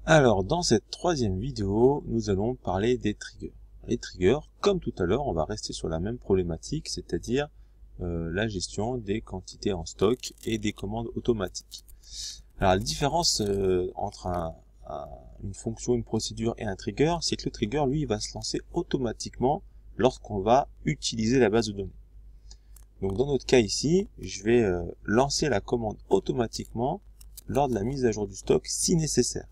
Alors, dans cette troisième vidéo, nous allons parler des triggers. Les triggers, comme tout à l'heure, on va rester sur la même problématique, c'est-à-dire la gestion des quantités en stock et des commandes automatiques. Alors, la différence entre une fonction, une procédure et un trigger, c'est que le trigger, lui, il va se lancer automatiquement lorsqu'on va utiliser la base de données. Donc, dans notre cas ici, je vais lancer la commande automatiquement lors de la mise à jour du stock si nécessaire.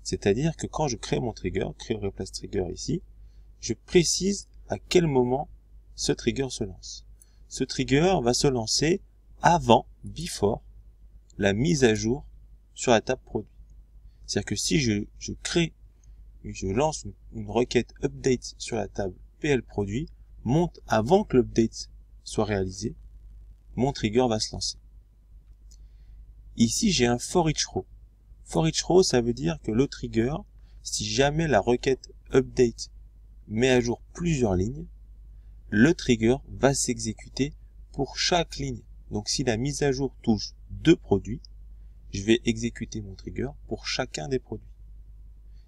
C'est-à-dire que quand je crée mon trigger, créer replace trigger ici, je précise à quel moment ce trigger se lance. Ce trigger va se lancer avant, before, la mise à jour sur la table produit. C'est-à-dire que si je lance une requête update sur la table PL produit, avant que l'update soit réalisé, mon trigger va se lancer. Ici, j'ai un for each row. For each row, ça veut dire que le trigger, si jamais la requête update met à jour plusieurs lignes, le trigger va s'exécuter pour chaque ligne. Donc si la mise à jour touche 2 produits, je vais exécuter mon trigger pour chacun des produits.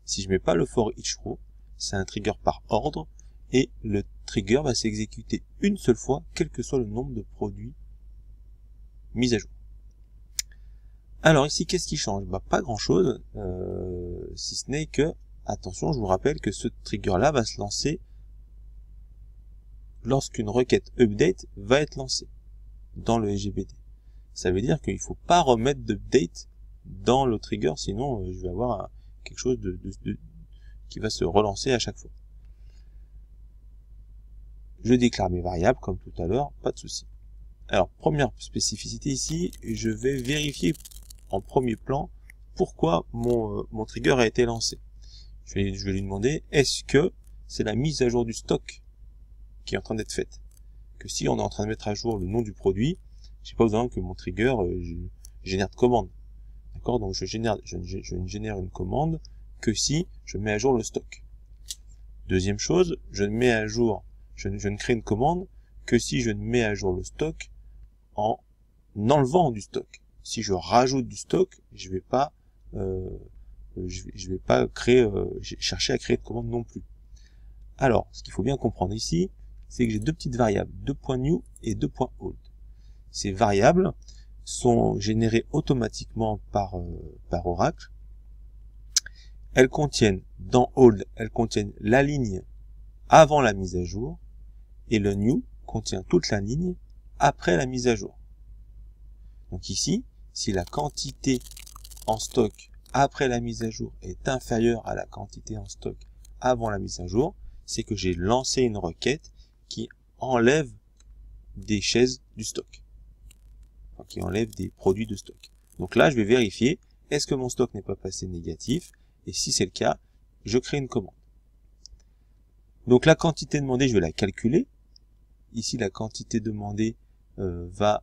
Si je mets pas le for each row, c'est un trigger par ordre et le trigger va s'exécuter une seule fois, quel que soit le nombre de produits mis à jour. Alors ici, qu'est-ce qui change? Pas grand chose, si ce n'est que, attention, je vous rappelle que ce trigger-là va se lancer lorsqu'une requête update va être lancée dans le SGBD. Ça veut dire qu'il ne faut pas remettre d'update dans le trigger, sinon je vais avoir quelque chose qui va se relancer à chaque fois. Je déclare mes variables comme tout à l'heure, pas de souci. Alors, première spécificité ici, je vais vérifier en premier plan pourquoi mon trigger a été lancé. Je vais lui demander, est-ce que c'est la mise à jour du stock qui est en train d'être faite? Que si on est en train de mettre à jour le nom du produit, j'ai pas besoin que mon trigger génère de commande. D'accord? Donc je ne génère une commande que si je mets à jour le stock. Deuxième chose, je ne crée une commande que si je ne mets à jour le stock en enlevant du stock. Si je rajoute du stock, je vais pas chercher à créer de commande non plus. Alors, ce qu'il faut bien comprendre ici, c'est que j'ai deux petites variables, 2.new et 2.old. Ces variables sont générées automatiquement par Oracle. Elles contiennent, dans old, elles contiennent la ligne avant la mise à jour, et le new contient toute la ligne après la mise à jour. Donc ici, si la quantité en stock après la mise à jour est inférieure à la quantité en stock avant la mise à jour, c'est que j'ai lancé une requête qui enlève des chaises du stock, enfin, qui enlève des produits de stock. Donc là, je vais vérifier, est-ce que mon stock n'est pas passé négatif, et si c'est le cas, je crée une commande. Donc la quantité demandée, je vais la calculer. Ici, la quantité demandée va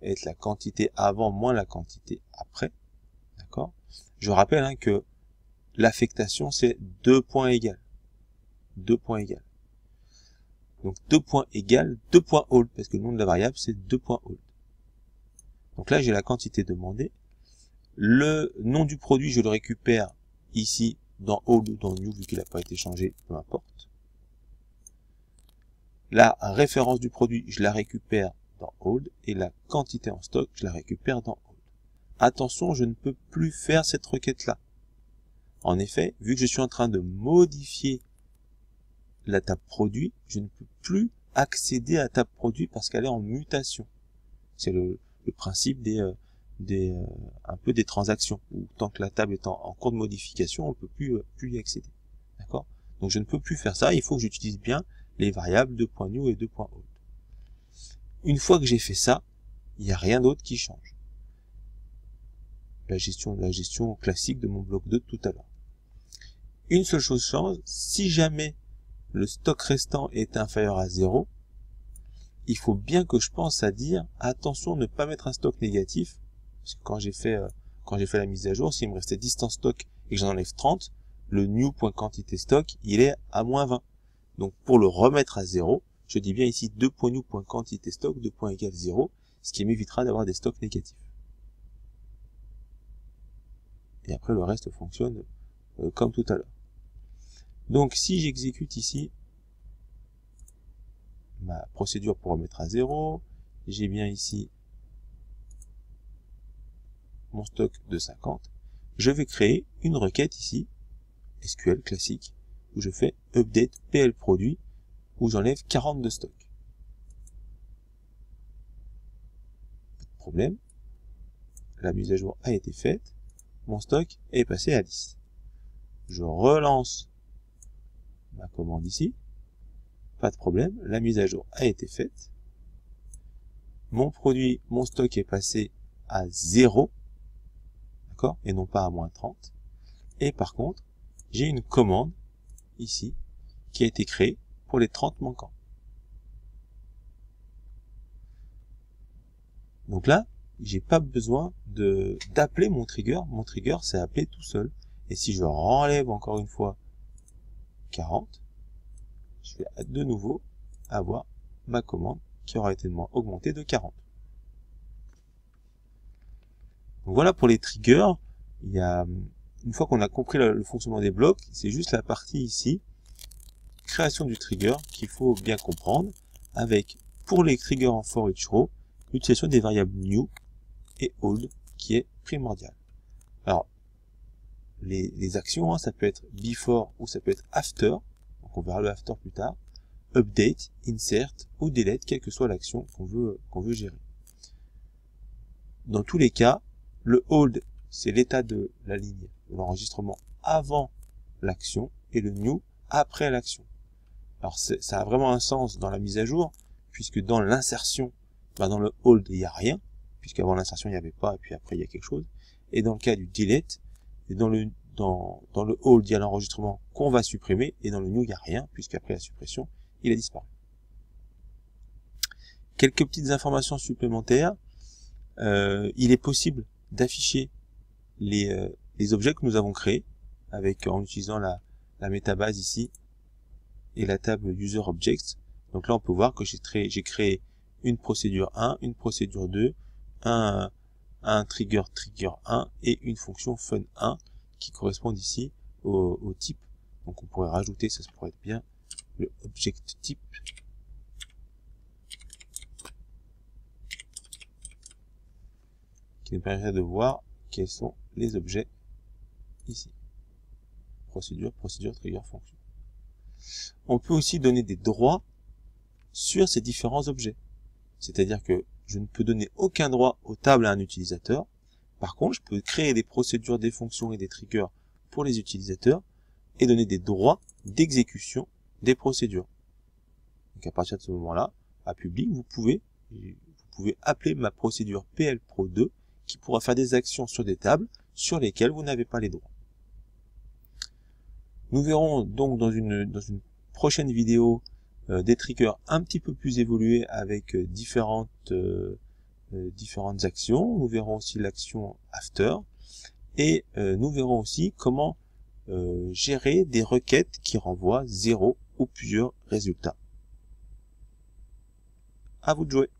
être la quantité avant moins la quantité après. D'accord? Je rappelle que l'affectation, c'est 2 points égales. 2 points égales. Donc 2 points égales 2 points old, parce que le nom de la variable, c'est 2 points old. Donc là, j'ai la quantité demandée. Le nom du produit, je le récupère ici dans old ou dans new, vu qu'il n'a pas été changé, peu importe. La référence du produit, je la récupère dans old, et la quantité en stock, je la récupère dans old. Attention, je ne peux plus faire cette requête-là. En effet, vu que je suis en train de modifier la table produit, je ne peux plus accéder à la table produit parce qu'elle est en mutation. C'est le principe un peu des transactions, où tant que la table est en cours de modification, on ne peut plus y accéder. D'accord? Donc je ne peux plus faire ça, il faut que j'utilise bien les variables 2.new et 2.old. Une fois que j'ai fait ça, il n'y a rien d'autre qui change. La gestion classique de mon bloc 2 de tout à l'heure. Une seule chose change, si jamais le stock restant est inférieur à 0, il faut bien que je pense à dire, attention, ne pas mettre un stock négatif, parce que quand j'ai fait la mise à jour, s'il me restait 10 en stock et que j'en enlève 30, le new.quantité stock, il est à moins 20. Donc pour le remettre à 0, je dis bien ici 2.new.quantité stock, 2 points égale 0, ce qui m'évitera d'avoir des stocks négatifs. et après le reste fonctionne comme tout à l'heure. Donc si j'exécute ici ma procédure pour remettre à 0, j'ai bien ici mon stock de 50, je vais créer une requête ici, SQL classique, où je fais update PL produit, où j'enlève 40 de stock. Pas de problème, la mise à jour a été faite, mon stock est passé à 10. Je relance ma commande ici, pas de problème, la mise à jour a été faite, mon produit, mon stock est passé à 0, d'accord, et non pas à moins 30, et par contre, j'ai une commande ici qui a été créée pour les 30 manquants. Donc là, j'ai pas besoin d'appeler mon trigger c'est appelé tout seul. Et si je renlève encore une fois 40, je vais de nouveau avoir ma commande qui aura été augmentée de 40. Donc voilà pour les triggers. Il y a, une fois qu'on a compris le fonctionnement des blocs, c'est juste la partie ici, création du trigger, qu'il faut bien comprendre, avec, pour les triggers en for each row, l'utilisation des variables new et old, qui est primordial. Alors, les actions, hein, ça peut être before ou ça peut être after, donc on verra le after plus tard, update, insert ou delete, quelle que soit l'action qu'on veut gérer. Dans tous les cas, le hold, c'est l'état de la ligne de l'enregistrement avant l'action, et le new après l'action. Alors ça a vraiment un sens dans la mise à jour, puisque dans l'insertion, dans le hold, il n'y a rien, puisqu'avant l'insertion, il n'y avait pas, et puis après, il y a quelque chose. Et dans le cas du delete, et dans le hold, il y a l'enregistrement qu'on va supprimer, et dans le new, il n'y a rien, puisqu'après la suppression, il a disparu. Quelques petites informations supplémentaires. Il est possible d'afficher les objets que nous avons créés, en utilisant la métabase ici, et la table User Objects. Donc là, on peut voir que j'ai créé une procédure 1, une procédure 2, un trigger 1 et une fonction fun1 qui correspondent ici au type. Donc on pourrait rajouter, ça pourrait être bien, le object type. Qui nous permettrait de voir quels sont les objets ici. Procédure, trigger, fonction. On peut aussi donner des droits sur ces différents objets. C'est-à-dire que je ne peux donner aucun droit aux tables à un utilisateur. Par contre, je peux créer des procédures, des fonctions et des triggers pour les utilisateurs et donner des droits d'exécution des procédures. Donc à partir de ce moment-là, à public, vous pouvez appeler ma procédure PLPro2 qui pourra faire des actions sur des tables sur lesquelles vous n'avez pas les droits. Nous verrons donc dans une prochaine vidéo des triggers un petit peu plus évolués avec différentes actions. Nous verrons aussi l'action after et nous verrons aussi comment gérer des requêtes qui renvoient 0 ou plusieurs résultats. À vous de jouer.